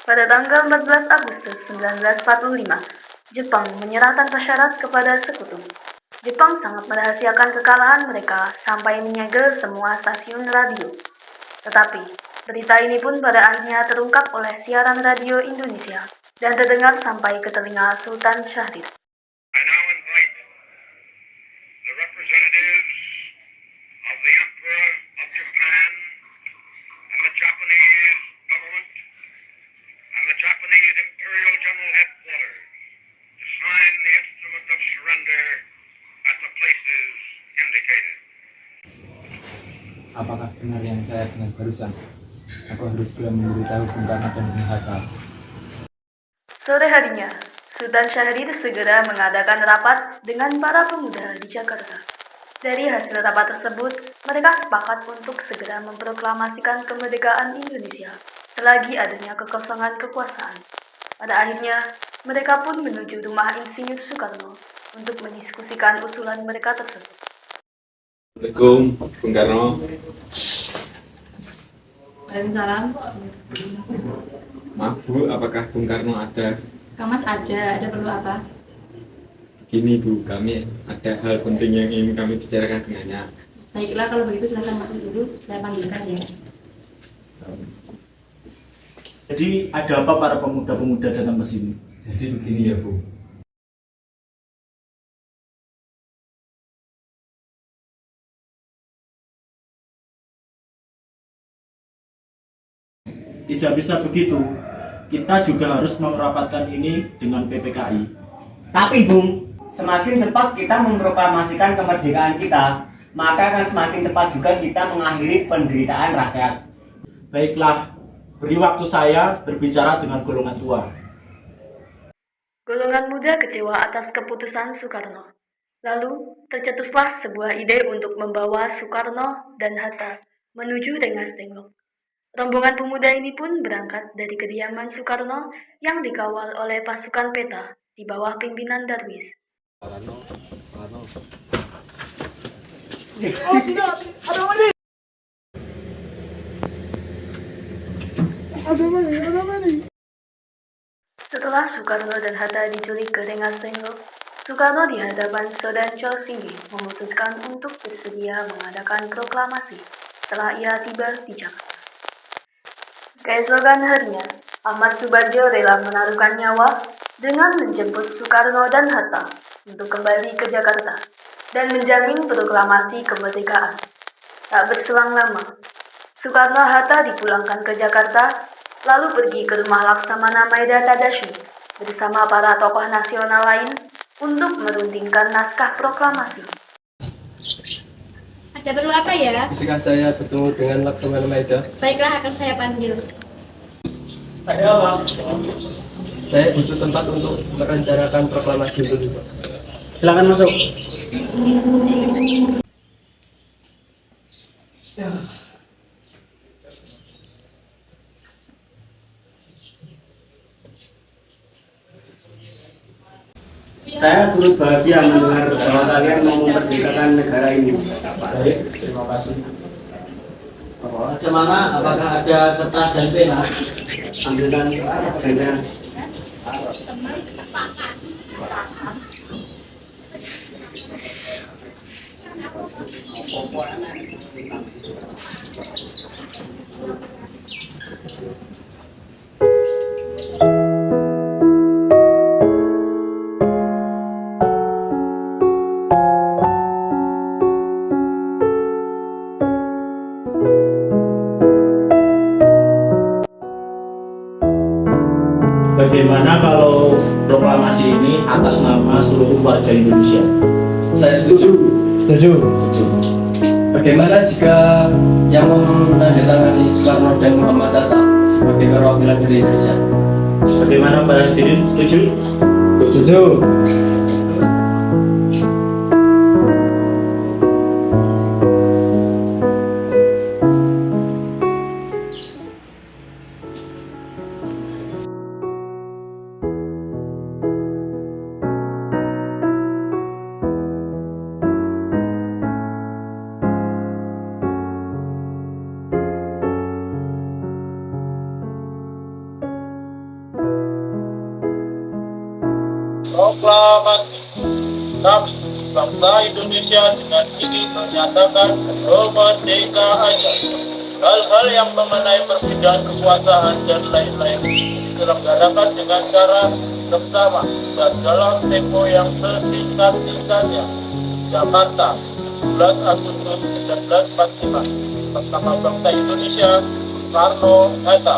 Pada tanggal 14 Agustus 1945, Jepang menyerah tanpa syarat kepada Sekutu. Jepang sangat merahasiakan kekalahan mereka sampai menyegel semua stasiun radio. Tetapi, berita ini pun pada akhirnya terungkap oleh siaran radio Indonesia dan terdengar sampai ke telinga Sultan Syahrir. I now invite the representatives of the Emperor of Japan and the Japanese government and the Japanese Imperial General Headquarters to sign the instrument of surrender at the places indicated. Apakah benar yang saya dengar barusan? Aku harus segera memberitahu Bung Karno dan Bung Hatta. Sore harinya, Sultan Syahrir segera mengadakan rapat dengan para pemuda di Jakarta. Dari hasil rapat tersebut, mereka sepakat untuk segera memproklamasikan kemerdekaan Indonesia selagi adanya kekosongan kekuasaan. Pada akhirnya, mereka pun menuju rumah Insinyur Soekarno untuk mendiskusikan usulan mereka tersebut. Assalamualaikum, Bung Karno. Waalaikumsalam. Maaf Bu, apakah Bung Karno ada? Kak Mas ada perlu apa? Begini Bu, kami ada hal penting yang ingin kami bicarakan dengannya. Baiklah, kalau begitu silahkan masuk dulu, saya panggilkan ya. Jadi ada apa para pemuda-pemuda datang ke sini? Jadi begini ya Bu. Tidak bisa begitu. Kita juga harus merapatkan ini dengan PPKI. Tapi Bung, semakin cepat kita memproklamasikan kemerdekaan kita, maka akan semakin cepat juga kita mengakhiri penderitaan rakyat. Baiklah, beri waktu saya berbicara dengan golongan tua. Golongan muda kecewa atas keputusan Soekarno. Lalu, tercetuslah sebuah ide untuk membawa Soekarno dan Hatta menuju Rengas Dengklok. Rombongan pemuda ini pun berangkat dari kediaman Soekarno yang dikawal oleh pasukan peta di bawah pimpinan Darwis. Setelah Soekarno dan Hatta diculik ke Rengas Dengklok, Soekarno di hadapan Sodan Chosingi memutuskan untuk bersedia mengadakan proklamasi setelah ia tiba di Jakarta. Keesokan harinya, Ahmad Subarjo rela menaruhkan nyawa dengan menjemput Soekarno dan Hatta untuk kembali ke Jakarta dan menjamin proklamasi kemerdekaan. Tak berselang lama, Soekarno-Hatta dipulangkan ke Jakarta, lalu pergi ke rumah Laksamana Maeda Tadashi bersama para tokoh nasional lain untuk merundingkan naskah proklamasi. Ada perlu apa ya? Bisakah saya bertemu dengan Laksamana Maeda? Baiklah, akan saya panggil. Ada apa? Saya butuh tempat untuk merencanakan proklamasi Indonesia. Silakan masuk. Saya turut bahagia mendengar bahwa kalian mau memerdekakan negara ini. Baik, terima kasih. Laksamana, apakah ada kertas dan pena? Ambilkan adanya. Bagaimana kalau proklamasi ini atas nama seluruh warga Indonesia? Saya setuju. Setuju. Bagaimana jika yang menandatangani Soekarno dan Muhammad Hatta sebagai perwakilan dari Indonesia? Bagaimana Pak Hadirin, setuju? Setuju. Proklamasi. Kami, bangsa Indonesia dengan ini menyatakan kemerdekaannya. Hal-hal yang mengenai perbedaan kekuasaan dan lain-lain diselenggarakan dengan cara bersama dan dalam tempo yang sesingkat-singkatnya. Jakarta, 17 Agustus 1945. Bersama bangsa Indonesia, Soekarno Hatta.